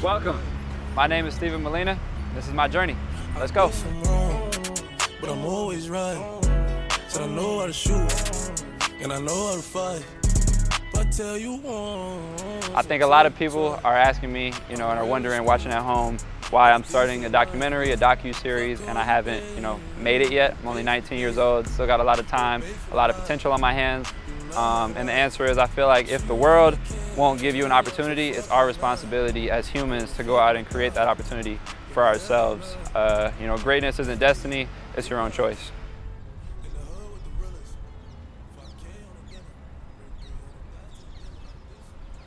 Welcome. My name is Steven Melina. This is my journey. Let's go. But I'm always right. So I know how to shoot and I know how to fight. But I tell you once. I think a lot of people are asking me, and are wondering, watching at home, why I'm starting a documentary, a docu-series, and I haven't, made it yet. I'm only 19 years old, still got a lot of time, a lot of potential on my hands. And the answer is, I feel like if the world won't give you an opportunity, it's our responsibility as humans to go out and create that opportunity for ourselves. Greatness isn't destiny, it's your own choice.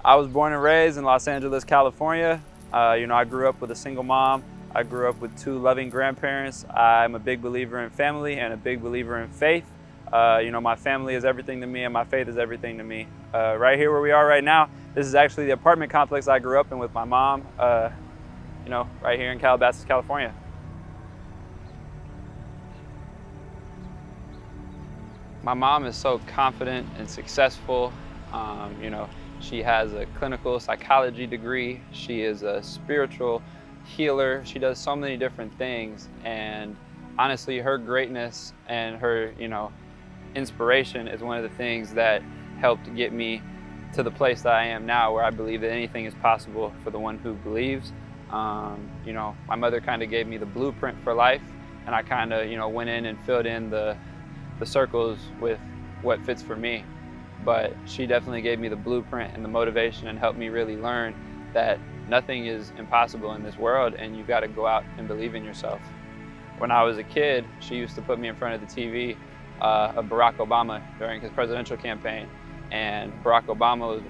I was born and raised in Los Angeles, California. I grew up with a single mom. I grew up with 2 loving grandparents. I'm a big believer in family and a big believer in faith. My family is everything to me and my faith is everything to me. Right here where we are right now, this is actually the apartment complex I grew up in with my mom, right here in Calabasas, California. My mom is so confident and successful. She has a clinical psychology degree. She is a spiritual healer. She does so many different things. And honestly, her greatness and her, inspiration is one of the things that helped get me to the place that I am now, where I believe that anything is possible for the one who believes. My mother kind of gave me the blueprint for life, and I kind of, went in and filled in the circles with what fits for me. But she definitely gave me the blueprint and the motivation and helped me really learn that nothing is impossible in this world and you've got to go out and believe in yourself. When I was a kid, she used to put me in front of the TV of Barack Obama during his presidential campaign. And Barack Obama was,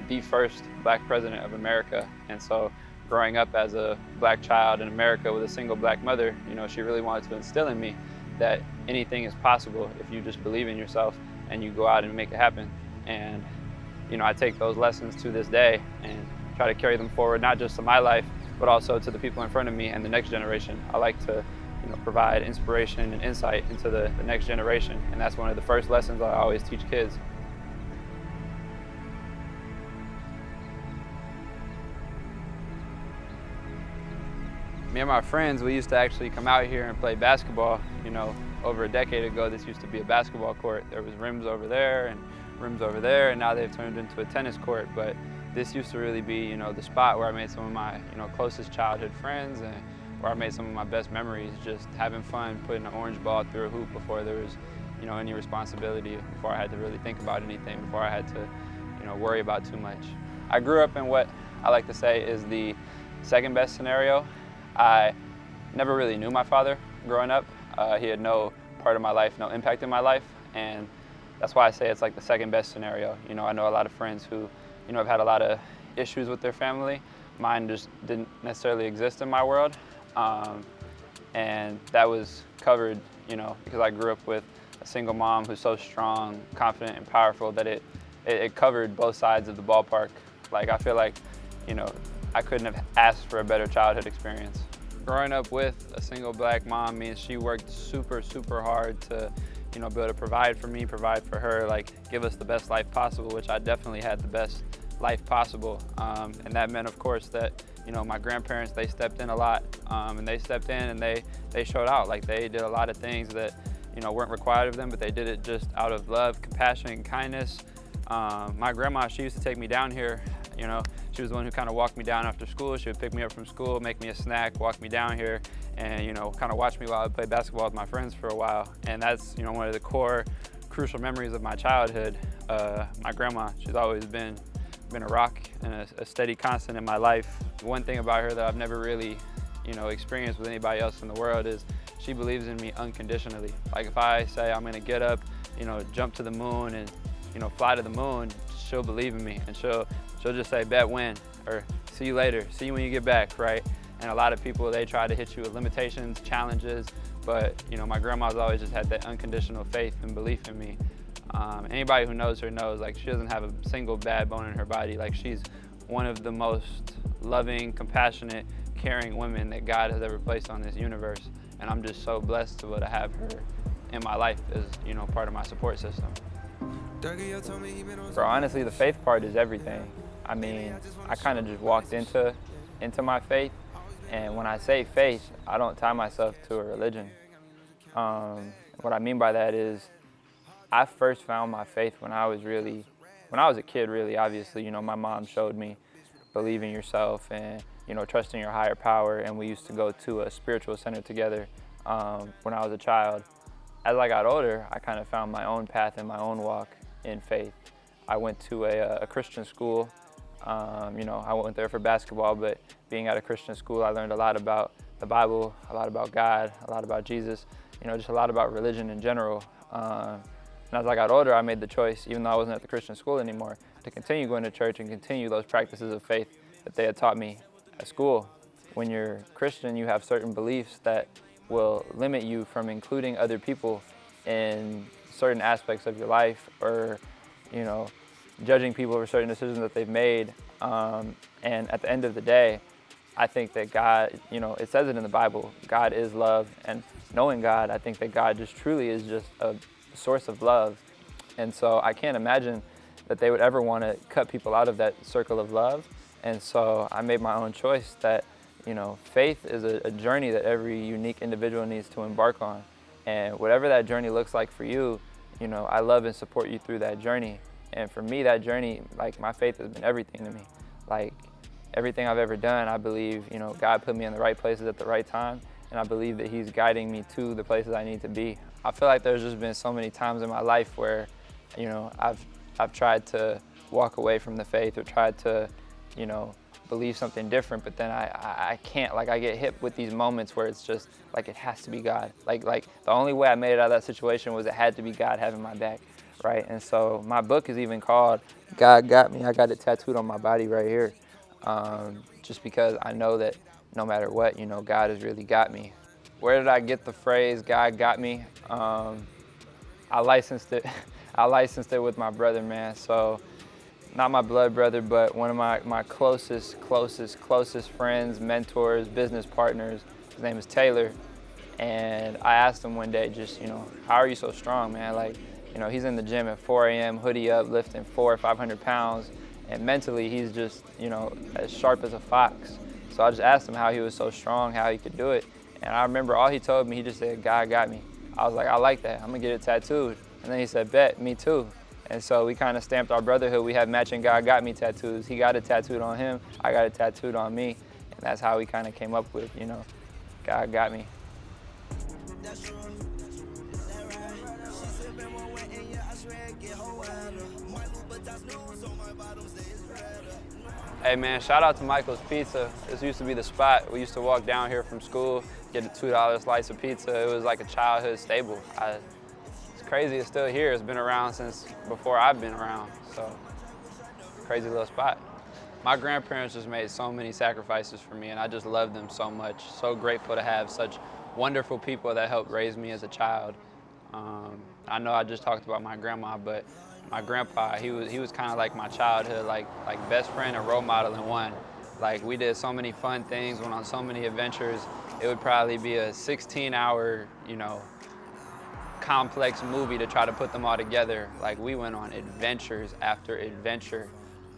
the first black president of America. And so growing up as a black child in America with a single black mother, she really wanted to instill in me that anything is possible if you just believe in yourself and you go out and make it happen. And I take those lessons to this day and try to carry them forward, not just to my life, but also to the people in front of me and the next generation. I like to provide inspiration and insight into the next generation, and that's one of the first lessons I always teach kids. Me and my friends, we used to actually come out here and play basketball. Over a decade ago, this used to be a basketball court. There was rims over there and rims over there, and now they've turned into a tennis court. But this used to really be, the spot where I made some of my, closest childhood friends and where I made some of my best memories, just having fun, putting an orange ball through a hoop before there was, any responsibility, before I had to really think about anything, before I had to, worry about too much. I grew up in what I like to say is the second best scenario. I never really knew my father growing up. He had no part of my life, no impact in my life, and that's why I say it's like the second best scenario. I know a lot of friends who, have had a lot of issues with their family. Mine just didn't necessarily exist in my world, and that was covered, because I grew up with a single mom who's so strong, confident, and powerful that it covered both sides of the ballpark. Like, I feel like, I couldn't have asked for a better childhood experience. Growing up with a single black mom means she worked super, super hard to, be able to provide for me, provide for her, like give us the best life possible, which I definitely had the best life possible. And that meant, of course, that, my grandparents, they stepped in a lot, and they stepped in and they showed out. Like, they did a lot of things that, weren't required of them, but they did it just out of love, compassion, and kindness. My grandma, she used to take me down here. She was the one who kind of walked me down after school. She would pick me up from school, make me a snack, walk me down here, and kind of watch me while I played basketball with my friends for a while. And that's one of the core, crucial memories of my childhood. My grandma, she's always been a rock and a steady constant in my life. One thing about her that I've never really, experienced with anybody else in the world is she believes in me unconditionally. Like, if I say I'm gonna get up, jump to the moon and fly to the moon, she'll believe in me, and she'll just say, bet when, or see you later, see you when you get back, right? And a lot of people, they try to hit you with limitations, challenges, but my grandma's always just had that unconditional faith and belief in me. Anybody who knows her knows, like, she doesn't have a single bad bone in her body. Like, she's one of the most loving, compassionate, caring women that God has ever placed on this universe. And I'm just so blessed to be able to have her in my life as, part of my support system. Bro, honestly, the faith part is everything. I mean, I kind of just walked into into my faith. And when I say faith, I don't tie myself to a religion. What I mean by that is I first found my faith when I was a kid, really. Obviously, you know, my mom showed me believe in yourself and, you know, trust in your higher power. And we used to go to a spiritual center together when I was a child. As I got older, I kind of found my own path and my own walk in faith. I went to a Christian school. You know, I went there for basketball, but being at a Christian school, I learned a lot about the Bible, a lot about God, a lot about Jesus, you know, just a lot about religion in general. And as I got older, I made the choice, even though I wasn't at the Christian school anymore, to continue going to church and continue those practices of faith that they had taught me at school. When you're Christian, you have certain beliefs that will limit you from including other people in certain aspects of your life, or, you know, judging people for certain decisions that they've made. And at the end of the day, I think that God, you know, it says it in the Bible, God is love. And knowing God, I think that God just truly is just a source of love. And so I can't imagine that they would ever want to cut people out of that circle of love. And so I made my own choice that, you know, faith is a journey that every unique individual needs to embark on. And whatever that journey looks like for you, you know, I love and support you through that journey. And for me, that journey, like, my faith has been everything to me. Like, everything I've ever done, I believe, you know, God put me in the right places at the right time. And I believe that He's guiding me to the places I need to be. I feel like there's just been so many times in my life where, you know, I've tried to walk away from the faith or tried to, you know, believe something different, but then I can't. Like, I get hit with these moments where it's just like, it has to be God. Like the only way I made it out of that situation was it had to be God having my back, right? And so my book is even called God Got Me. I got it tattooed on my body right here, just because I know that no matter what, you know, God has really got me. Where did I get the phrase God got me? I licensed it. I licensed it with my brother, man. So, not my blood brother, but one of my closest friends, mentors, business partners. His name is Taylor. And I asked him one day, just, you know, how are you so strong, man? Like, you know, he's in the gym at 4 a.m., hoodie up, lifting 400 or 500 pounds. And mentally, he's just, you know, as sharp as a fox. So I just asked him how he was so strong, how he could do it. And I remember all he told me, he just said, God got me. I was like, I like that. I'm gonna get it tattooed. And then he said, bet, me too. And so we kind of stamped our brotherhood. We had matching God got me tattoos. He got it tattooed on him. I got it tattooed on me. And that's how we kind of came up with, you know, God got me. Hey man, shout out to Michael's Pizza. This used to be the spot. We used to walk down here from school, get a $2 slice of pizza. It was like a childhood staple. It's crazy it's still here. It's been around since before I've been around, so crazy little spot. My grandparents just made so many sacrifices for me, and I just love them so much. So grateful to have such wonderful people that helped raise me as a child. I know I just talked about my grandma, but my grandpa, he was kind of like my childhood, like best friend and role model in one. Like, we did so many fun things, went on so many adventures. It would probably be a 16-hour, you know, complex movie to try to put them all together. Like, we went on adventures after adventure.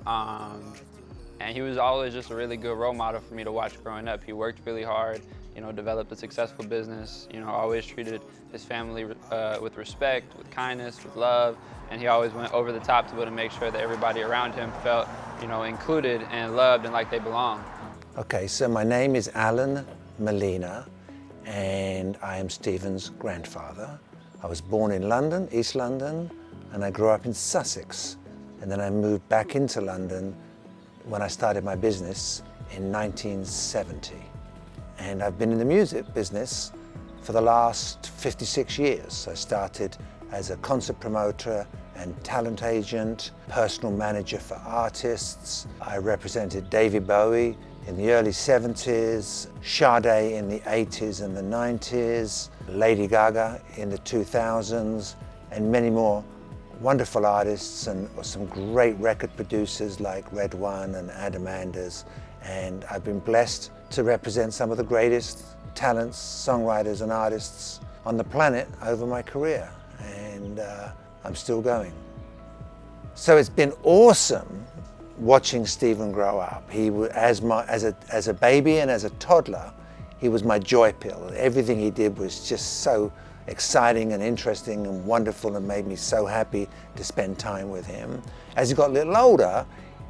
And he was always just a really good role model for me to watch growing up. He worked really hard, you know, developed a successful business, you know, always treated his family with respect, with kindness, with love, and he always went over the top to be able to make sure that everybody around him felt, you know, included and loved and like they belonged. Okay, so my name is Steven Melina, and I am Steven's grandfather. I was born in London, East London, and I grew up in Sussex. And then I moved back into London when I started my business in 1970. And I've been in the music business for the last 56 years. I started as a concert promoter and talent agent, personal manager for artists. I represented David Bowie in the early 70s, Sade in the 80s and the 90s, Lady Gaga in the 2000s, and many more wonderful artists and some great record producers like Red One and Adam Anders. And I've been blessed to represent some of the greatest talents, songwriters and artists on the planet over my career. And I'm still going. So it's been awesome watching Steven grow up. He was, as a baby and as a toddler, he was my joy pill. Everything he did was just so exciting and interesting and wonderful and made me so happy to spend time with him. As he got a little older,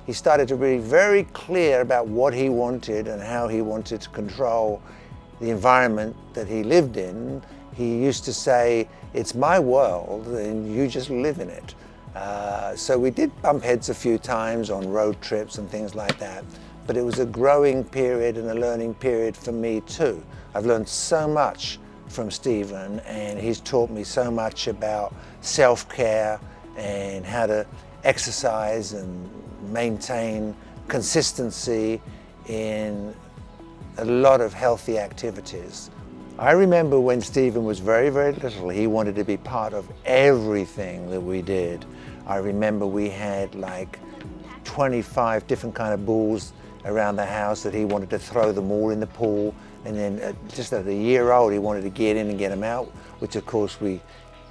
he started to be very clear about what he wanted and how he wanted to control the environment that he lived in. He used to say, "It's my world and you just live in it." So we did bump heads a few times on road trips and things like that, but it was a growing period and a learning period for me too. I've learned so much from Steven, and he's taught me so much about self-care and how to exercise and maintain consistency in a lot of healthy activities. I remember when Steven was very, very little, he wanted to be part of everything that we did. I remember we had like 25 different kind of balls around the house that he wanted to throw them all in the pool. And then just at a year old, he wanted to get in and get them out, which of course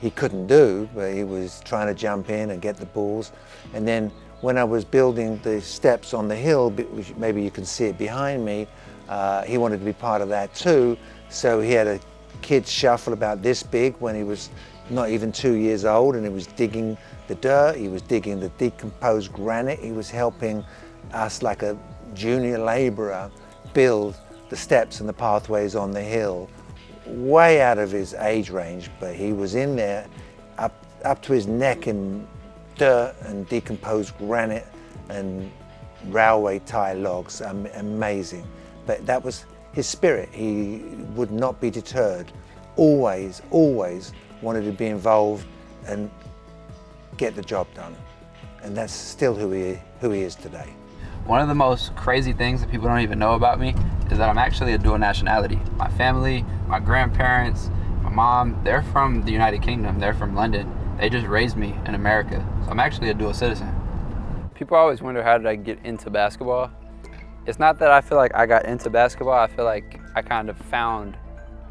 he couldn't do, but he was trying to jump in and get the balls. And then when I was building the steps on the hill, which maybe you can see it behind me, he wanted to be part of that too. So he had a kid's shuffle about this big when he was not even 2 years old, and he was digging the dirt, he was digging the decomposed granite, he was helping us like a junior laborer build the steps and the pathways on the hill, way out of his age range, but he was in there up to his neck in dirt and decomposed granite and railway tie logs. Amazing. But that was his spirit. He would not be deterred. Always, always wanted to be involved and get the job done. And that's still who he is today. One of the most crazy things that people don't even know about me is that I'm actually a dual nationality. My family, my grandparents, my mom, they're from the United Kingdom. They're from London. They just raised me in America. So I'm actually a dual citizen. People always wonder, how did I get into basketball? It's not that I feel like I got into basketball. I feel like I kind of found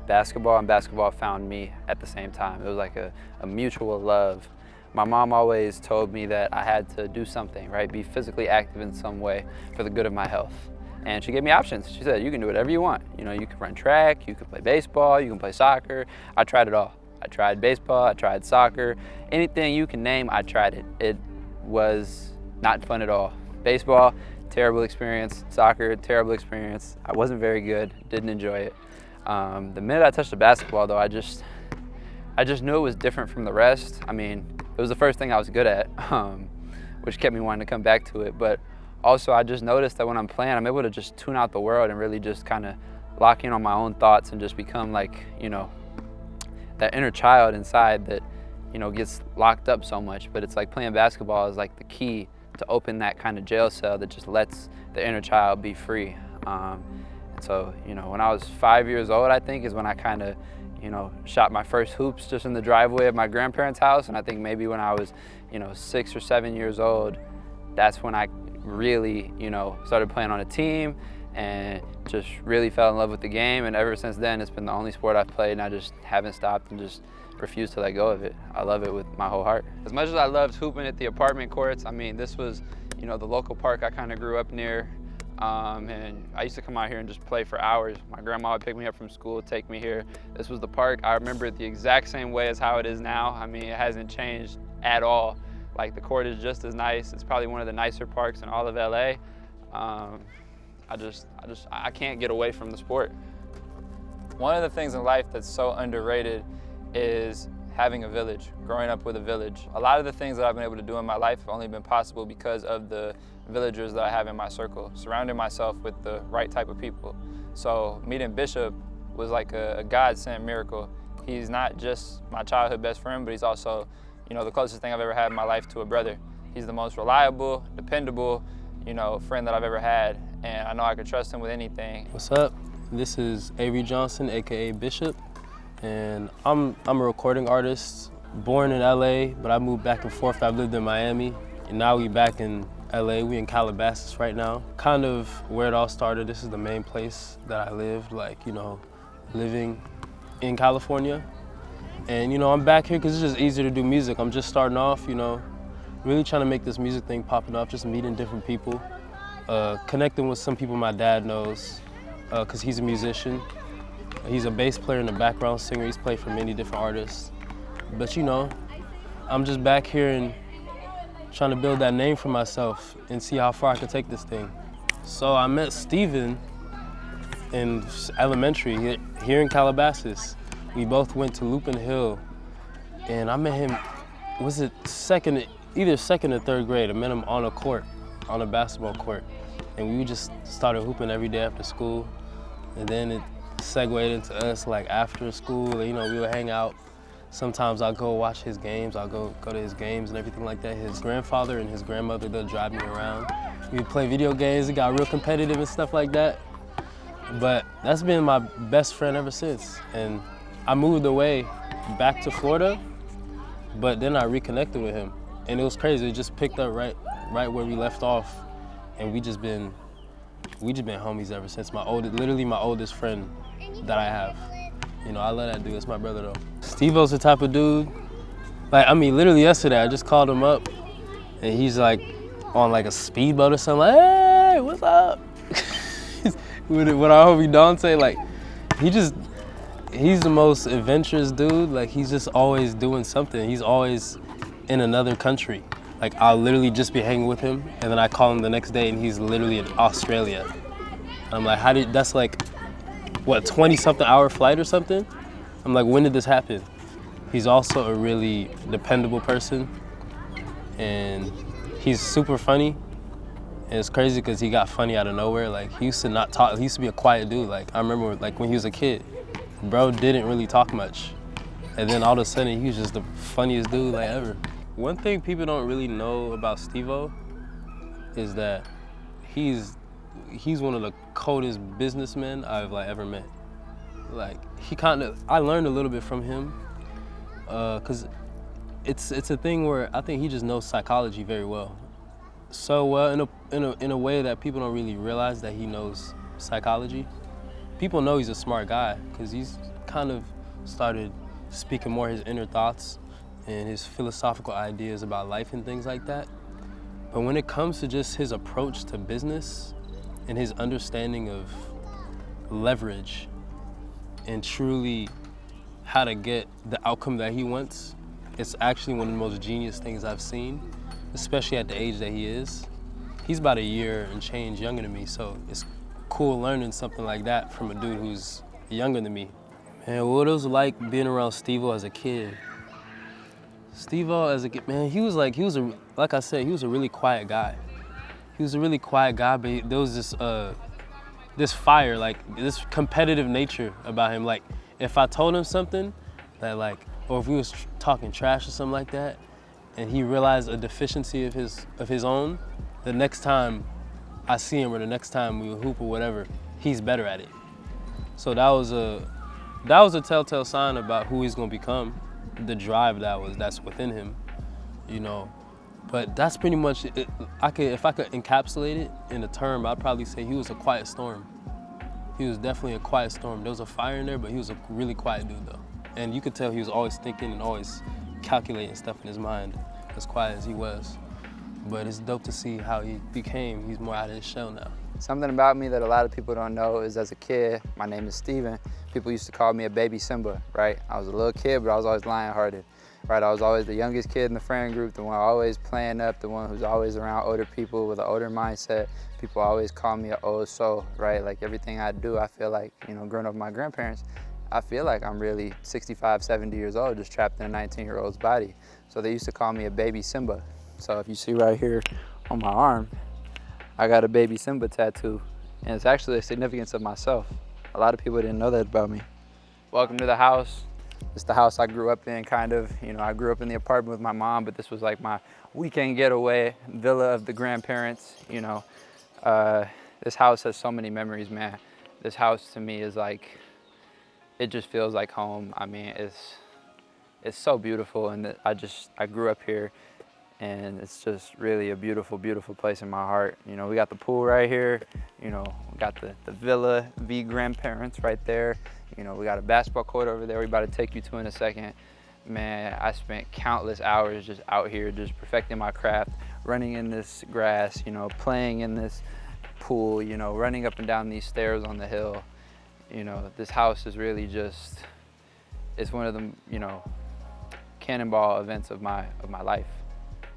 basketball and basketball found me at the same time. It was like a mutual love. My mom always told me that I had to do something, right? Be physically active in some way for the good of my health. And she gave me options. She said, you can do whatever you want. You know, you can run track, you can play baseball, you can play soccer. I tried it all. I tried baseball, I tried soccer. Anything you can name, I tried it. It was not fun at all. Baseball, terrible experience. Soccer, terrible experience. I wasn't very good, didn't enjoy it. The minute I touched the basketball though, I just knew it was different from the rest. I mean, it was the first thing I was good at, which kept me wanting to come back to it. But also I just noticed that when I'm playing, I'm able to just tune out the world and really just kind of lock in on my own thoughts and just become like, you know, that inner child inside that, you know, gets locked up so much. But it's like playing basketball is like the key to open that kind of jail cell that just lets the inner child be free. And so, you know, when I was 5 years old, I think is when I kind of, you know, shot my first hoops just in the driveway of my grandparents' house. And I think maybe when I was, you know, 6 or 7 years old, that's when I really, you know, started playing on a team and just really fell in love with the game. And ever since then, it's been the only sport I've played, and I just haven't stopped and just refused to let go of it. I love it with my whole heart. As much as I loved hooping at the apartment courts, I mean, this was, you know, the local park I kind of grew up near. And I used to come out here and just play for hours. My grandma would pick me up from school, take me here. This was the park. I remember it the exact same way as how it is now. I mean, it hasn't changed at all. Like, the court is just as nice. It's probably one of the nicer parks in all of LA. I can't get away from the sport. One of the things in life that's so underrated is having a village, growing up with a village. A lot of the things that I've been able to do in my life have only been possible because of the villagers that I have in my circle, surrounding myself with the right type of people. So meeting Bishop was like a God-sent miracle. He's not just my childhood best friend, but he's also, you know, the closest thing I've ever had in my life to a brother. He's the most reliable, dependable, you know, friend that I've ever had, and I know I can trust him with anything. What's up? This is Avery Johnson, aka Bishop, and I'm a recording artist, born in LA, but I moved back and forth. I've lived in Miami, and now we back in LA. We in Calabasas right now. Kind of where it all started. This is the main place that I lived, like, you know, living in California. And, you know, I'm back here because it's just easier to do music. I'm just starting off, you know, really trying to make this music thing popping off, just meeting different people, connecting with some people my dad knows, because he's a musician. He's a bass player and a background singer. He's played for many different artists. But you know, I'm just back here and trying to build that name for myself and see how far I can take this thing. So I met Steven in elementary here in Calabasas. We both went to Lupin Hill, and I met him, was it either second or third grade. I met him on a court, on a basketball court. And we just started hooping every day after school. And then it segued into us like after school, you know, we would hang out. Sometimes I'll go watch his games, I'll go to his games and everything like that. His grandfather and his grandmother, they'll drive me around. We would play video games, it got real competitive and stuff like that. But that's been my best friend ever since. And I moved away back to Florida, but then I reconnected with him. And it was crazy, it just picked up right where we left off. And we just been homies ever since. Literally my oldest friend that I have. You know, I love that dude, it's my brother though. Steve-O's the type of dude, like, I mean, literally yesterday, I just called him up and he's like on like a speedboat or something, like, hey, what's up? with our homie Dante, like, he's the most adventurous dude. Like, he's just always doing something. He's always in another country. Like, I'll literally just be hanging with him and then I call him the next day and he's literally in Australia. I'm like, that's like, what, 20-something hour flight or something? I'm like, when did this happen? He's also a really dependable person and he's super funny. And it's crazy because he got funny out of nowhere. Like, he used to not talk, he used to be a quiet dude. Like, I remember like when he was a kid, bro didn't really talk much. And then all of a sudden, he was just the funniest dude like ever. One thing people don't really know about Steve-O is that he's one of the coldest businessmen I've like ever met. Like, I learned a little bit from him, cause it's a thing where I think he just knows psychology very well. So well in a way that people don't really realize that he knows psychology. People know he's a smart guy cause he's kind of started speaking more his inner thoughts and his philosophical ideas about life and things like that. But when it comes to just his approach to business and his understanding of leverage and truly how to get the outcome that he wants, it's actually one of the most genius things I've seen, especially at the age that he is. He's about a year and change younger than me, so it's cool learning something like that from a dude who's younger than me. Man, what it was like being around Steve-O as a kid. Steve-O as a kid, man, like I said, he was a really quiet guy. He was a really quiet guy, but there was this fire, like this competitive nature about him. Like, if I told him something that or if we was talking trash or something like that, and he realized a deficiency of his own, the next time I see him or the next time we hoop or whatever, he's better at it. So that was a telltale sign about who he's gonna become, the drive that's within him, you know. But that's pretty much it. If I could encapsulate it in a term, I'd probably say he was a quiet storm. He was definitely a quiet storm. There was a fire in there, but he was a really quiet dude though. And you could tell he was always thinking and always calculating stuff in his mind, as quiet as he was. But it's dope to see how he became. He's more out of his shell now. Something about me that a lot of people don't know is as a kid, my name is Steven, people used to call me a baby Simba, right? I was a little kid, but I was always lion-hearted, right? I was always the youngest kid in the friend group, the one always playing up, the one who's always around older people with an older mindset. People always call me an old soul, right? Like everything I do, I feel like, you know, growing up with my grandparents, I feel like I'm really 65, 70 years old, just trapped in a 19-year-old's body. So they used to call me a baby Simba. So if you see right here on my arm, I got a baby Simba tattoo, and it's actually a significance of myself. A lot of people didn't know that about me. Welcome to the house. It's the house I grew up in, kind of. You know, I grew up in the apartment with my mom, but this was like my weekend getaway, villa of the grandparents, you know. This house has so many memories, man. This house to me is like, it just feels like home. I mean, it's so beautiful, and I grew up here. And it's just really a beautiful, beautiful place in my heart. You know, we got the pool right here. You know, we got the villa, grandparents right there. You know, we got a basketball court over there we're about to take you to in a second. Man, I spent countless hours just out here, just perfecting my craft, running in this grass, you know, playing in this pool, you know, running up and down these stairs on the hill. You know, this house is really just, it's one of the, you know, cannonball events of my life.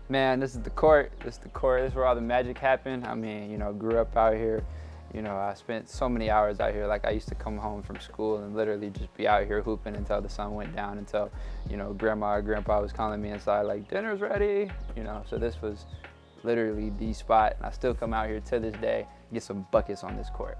Man, this is the court. This is the court. This is where all the magic happened. I mean, you know, grew up out here. You know, I spent so many hours out here. Like, I used to come home from school and literally just be out here hooping until the sun went down, until, you know, grandma or grandpa was calling me inside like, dinner's ready, you know. So this was literally the spot. And I still come out here to this day, get some buckets on this court.